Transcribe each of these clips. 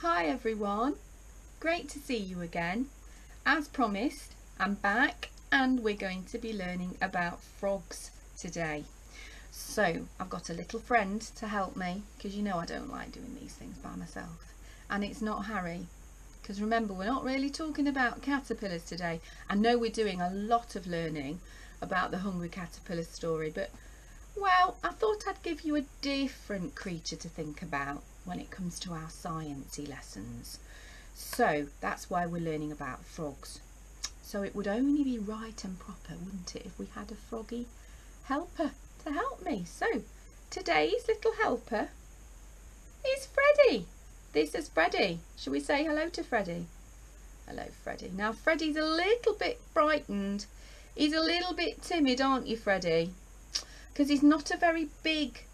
Hi everyone, great to see you again. As promised, I'm back and we're going to be learning about frogs today. So I've got a little friend to help me because you know I don't like doing these things by myself, and it's not Harry, because remember we're not really talking about caterpillars today. I know we're doing a lot of learning about the hungry caterpillar story, but well, I thought I'd give you a different creature to think about when it comes to our sciencey lessons. So that's why we're learning about frogs. So it would only be right and proper, wouldn't it, if we had a froggy helper to help me. So today's little helper is Freddy. This is Freddy. Shall we say hello to Freddy? Hello, Freddy. Now Freddy's a little bit frightened. He's a little bit timid, aren't you, Freddy? Because he's not a very big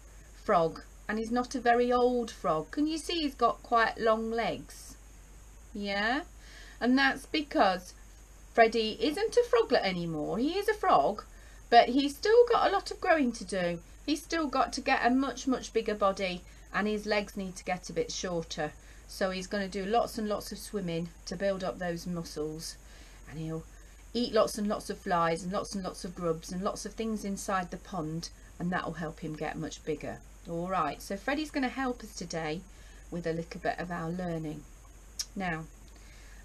frog and he's not a very old frog. Can you see he's got quite long legs? Yeah, and that's because Freddy isn't a froglet anymore. He is a frog, but he's still got a lot of growing to do. He's still got to get a much bigger body, and his legs need to get a bit shorter. So he's going to do lots and lots of swimming to build up those muscles, and he'll eat lots and lots of flies and lots of grubs and lots of things inside the pond, and that will help him get much bigger. All right, so Freddy's going to help us today with a little bit of our learning. Now,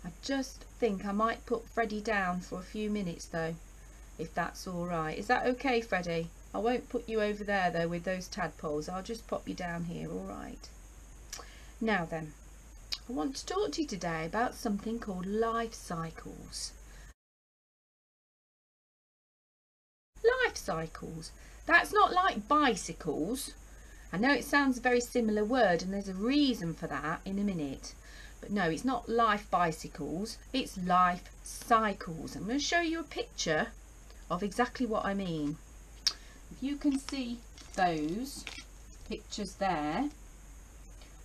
I just think I might put Freddy down for a few minutes though, if that's all right. Is that okay, Freddy? I won't put you over there though with those tadpoles. I'll just pop you down here, all right? Now then, I want to talk to you today about something called life cycles. Life cycles. That's not like bicycles. I know it sounds a very similar word and there's a reason for that in a minute. But no, it's not life bicycles, it's life cycles. I'm going to show you a picture of exactly what I mean. If you can see those pictures there,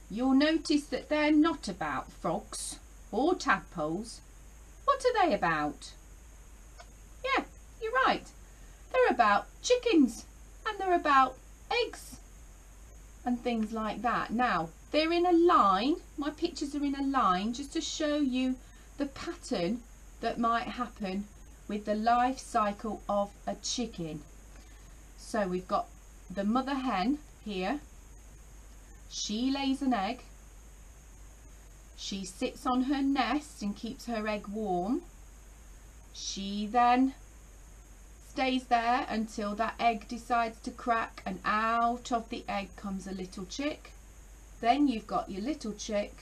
you'll notice that they're not about frogs or tadpoles. What are they about? Yeah, you're right. They're about chickens and they're about eggs and things like that. Now, they're in a line. My pictures are in a line just to show you the pattern that might happen with the life cycle of a chicken. So we've got the mother hen here. She lays an egg. She sits on her nest and keeps her egg warm. She then stays there until that egg decides to crack, and out of the egg comes a little chick. Then you've got your little chick,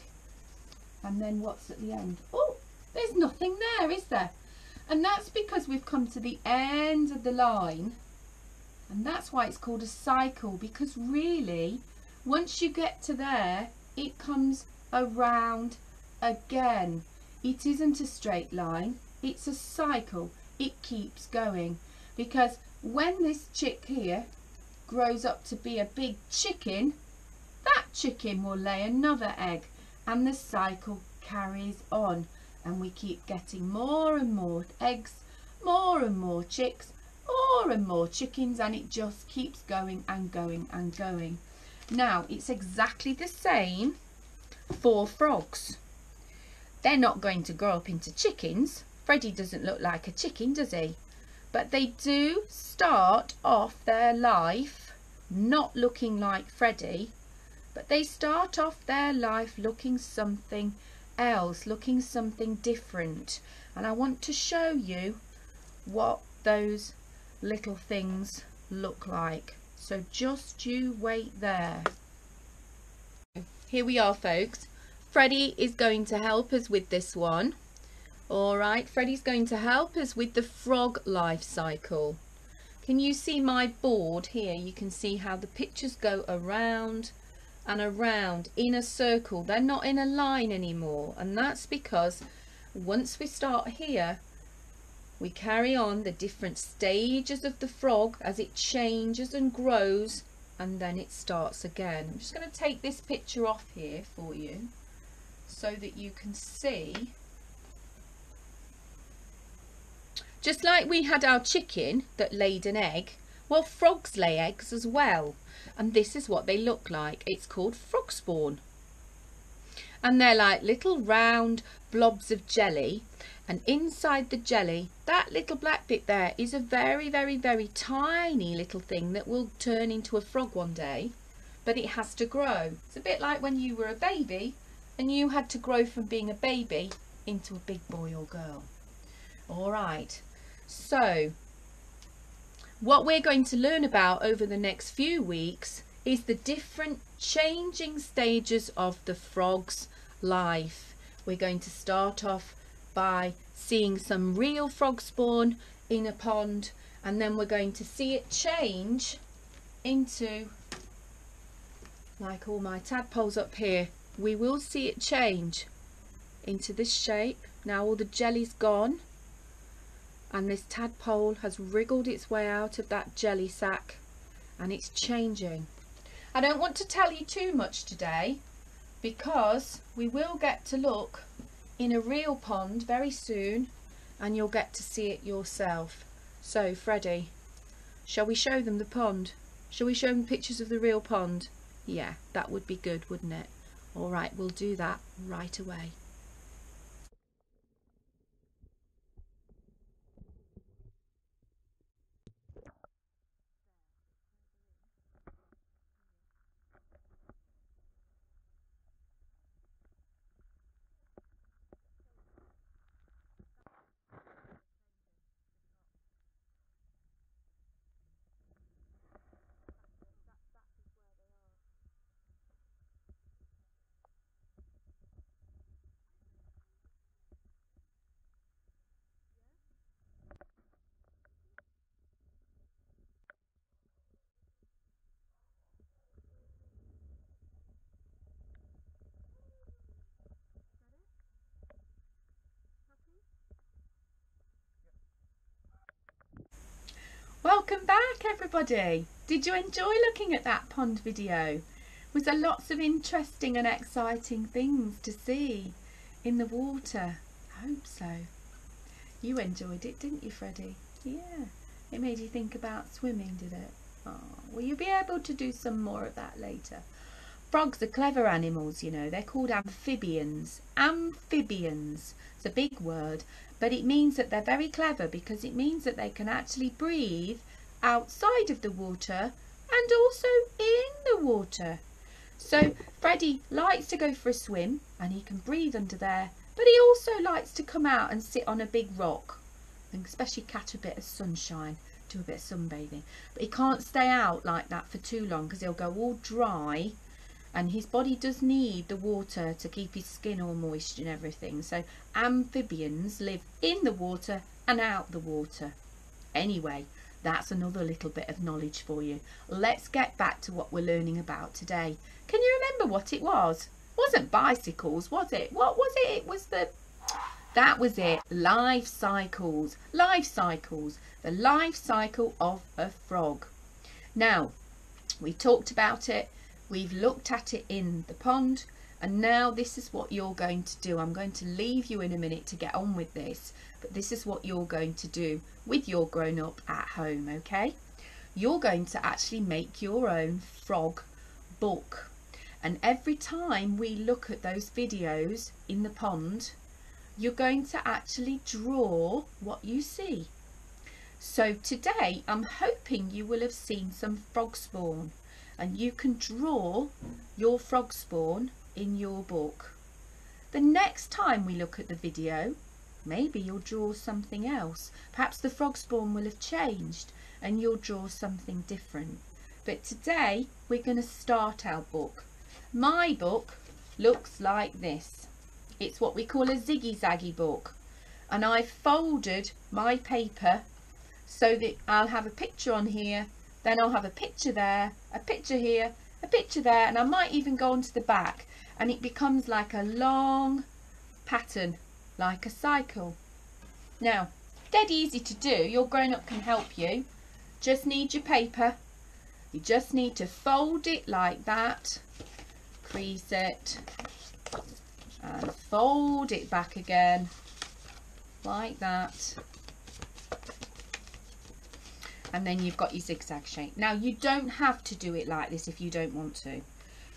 and then what's at the end? Oh, there's nothing there, is there? And that's because we've come to the end of the line, and that's why it's called a cycle, because really once you get to there it comes around again. It isn't a straight line, it's a cycle. It keeps going, because when this chick here grows up to be a big chicken, that chicken will lay another egg, and the cycle carries on, and we keep getting more and more eggs, more and more chicks, more and more chickens, and it just keeps going and going and going. Now, it's exactly the same for frogs. They're not going to grow up into chickens. Freddy doesn't look like a chicken, does he? But they do start off their life not looking like Freddy, but they start off their life looking something else, looking something different. And I want to show you what those little things look like. So just you wait there. Here we are, folks. Freddy is going to help us with this one. All right, Freddy's going to help us with the frog life cycle. Can you see my board here? You can see how the pictures go around and around in a circle. They're not in a line anymore, and that's because once we start here, we carry on the different stages of the frog as it changes and grows, and then it starts again. I'm just going to take this picture off here for you so that you can see. Just like we had our chicken that laid an egg, well, frogs lay eggs as well, and this is what they look like. It's called frog spawn. and they're like little round blobs of jelly, and inside the jelly, that little black bit there is a very, very, very tiny little thing that will turn into a frog one day, but it has to grow. It's a bit like when you were a baby and you had to grow from being a baby into a big boy or girl. All right, so what we're going to learn about over the next few weeks is the different changing stages of the frog's life. We're going to start off by seeing some real frog spawn in a pond, and then we're going to see it change into, like all my tadpoles up here, we will see it change into this shape. Now all the jelly's gone and this tadpole has wriggled its way out of that jelly sack and it's changing. I don't want to tell you too much today because we will get to look in a real pond very soon and you'll get to see it yourself. So Freddy, shall we show them the pond? Shall we show them pictures of the real pond? Yeah, that would be good, wouldn't it? All right, we'll do that right away. Welcome back everybody. Did you enjoy looking at that pond video? Was there lots of interesting and exciting things to see in the water? I hope so. You enjoyed it, didn't you, Freddy? Yeah. It made you think about swimming, did it? Oh, will you be able to do some more of that later? Frogs are clever animals, you know. They're called amphibians. Amphibians. It's a big word, but it means that they're very clever because it means that they can actually breathe outside of the water and also in the water. So Freddy likes to go for a swim and he can breathe under there, but he also likes to come out and sit on a big rock and especially catch a bit of sunshine, do a bit of sunbathing. But he can't stay out like that for too long because he'll go all dry, and his body does need the water to keep his skin all moist and everything. So amphibians live in the water and out the water. Anyway, that's another little bit of knowledge for you. Let's get back to what we're learning about today. Can you remember what it was? It wasn't bicycles, was it? What was it? It was that was it. Life cycles. Life cycles. The life cycle of a frog. Now, we talked about it. We've looked at it in the pond, and now this is what you're going to do. I'm going to leave you in a minute to get on with this, but this is what you're going to do with your grown-up at home, okay? You're going to actually make your own frog book, and every time we look at those videos in the pond, you're going to actually draw what you see. So today I'm hoping you will have seen some frog spawn, and you can draw your frog spawn in your book. The next time we look at the video, maybe you'll draw something else. Perhaps the frog spawn will have changed and you'll draw something different. But today we're going to start our book. My book looks like this. It's what we call a ziggy-zaggy book, and I've folded my paper so that I'll have a picture on here, then I'll have a picture there, a picture here, a picture there, and I might even go onto the back, and it becomes like a long pattern, like a cycle. Now, dead easy to do. Your grown-up can help you. Just need your paper. You just need to fold it like that, crease it, and fold it back again like that. And then you've got your zigzag shape. Now you don't have to do it like this if you don't want to.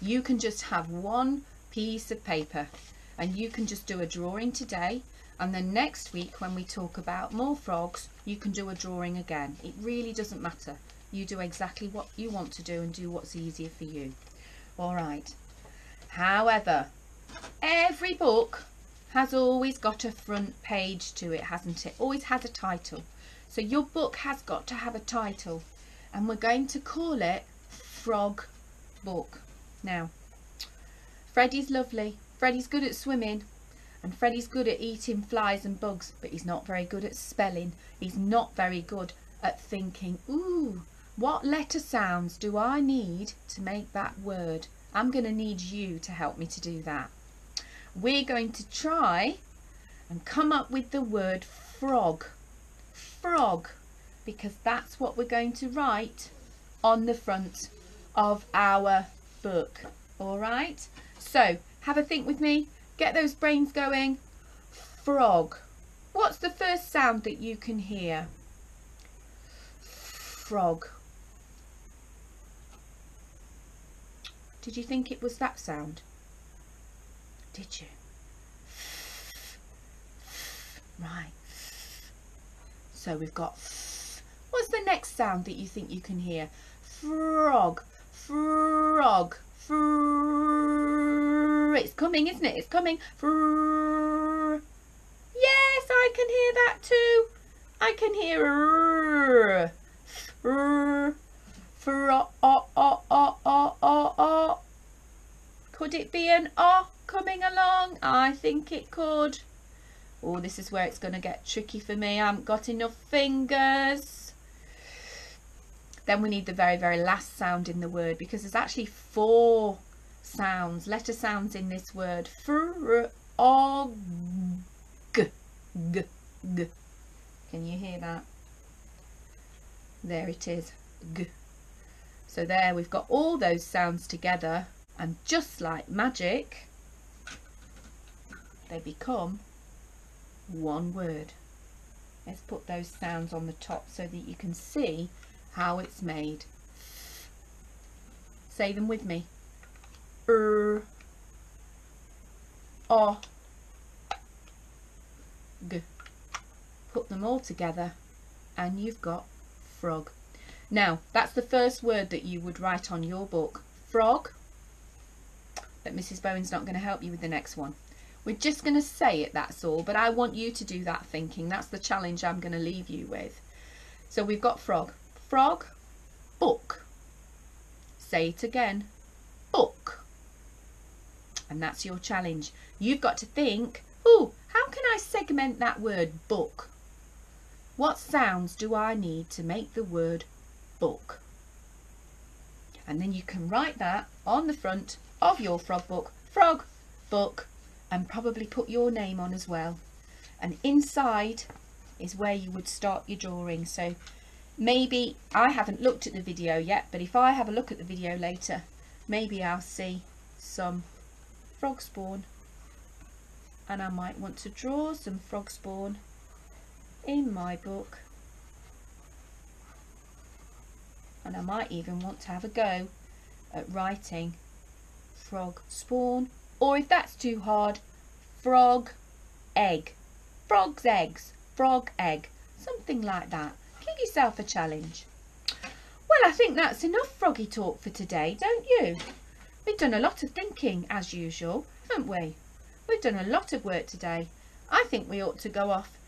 You can just have one piece of paper, and you can just do a drawing today, and then next week when we talk about more frogs, you can do a drawing again. It really doesn't matter. You do exactly what you want to do and do what's easier for you. All right. However, every book has always got a front page to it, hasn't it? Always has a title. So your book has got to have a title, and we're going to call it Frog Book. Now, Freddy's lovely. Freddy's good at swimming, and Freddy's good at eating flies and bugs, but he's not very good at spelling. He's not very good at thinking, ooh, what letter sounds do I need to make that word? I'm going to need you to help me to do that. We're going to try and come up with the word frog. Frog, because that's what we're going to write on the front of our book. All right, so have a think with me, get those brains going. Frog. What's the first sound that you can hear? Frog. Did you think it was that sound? Did you? Right. So we've got what's the next sound that you think you can hear? Frog. Frog. It's coming, isn't it? It's coming. Yes, I can hear that too. I can hear Could it be an O coming along? I think it could. Oh, this is where it's going to get tricky for me. I haven't got enough fingers. Then we need the very, very last sound in the word, because there's actually 4 sounds, letter sounds in this word. Frog. G. Can you hear that? There it is. G. So there, we've got all those sounds together, and just like magic, they become one word. Let's put those sounds on the top so that you can see how it's made. Say them with me. O, G. Put them all together and you've got frog. Now, that's the first word that you would write on your book. Frog. But Mrs Bowen's not going to help you with the next one. We're just going to say it, that's all. But I want you to do that thinking. That's the challenge I'm going to leave you with. So we've got frog. Frog. Book. Say it again. Book. And that's your challenge. You've got to think, ooh, how can I segment that word book? What sounds do I need to make the word book? And then you can write that on the front of your frog book. Frog book. And probably put your name on as well. And inside is where you would start your drawing. So maybe, I haven't looked at the video yet, but if I have a look at the video later, maybe I'll see some frog spawn, and I might want to draw some frog spawn in my book, and I might even want to have a go at writing frog spawn, or if that's too hard, frog egg, frog's eggs, frog egg, something like that. Give yourself a challenge. Well, I think that's enough froggy talk for today, don't you? We've done a lot of thinking as usual, haven't we? We've done a lot of work today. I think we ought to go off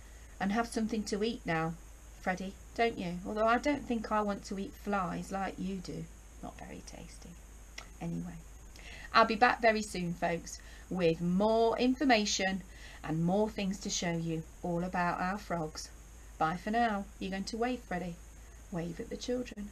and have something to eat now, Freddy, don't you? Although I don't think I want to eat flies like you do. Not very tasty. Anyway, I'll be back very soon, folks, with more information and more things to show you all about our frogs. Bye for now. You're going to wave, Freddy. Wave at the children.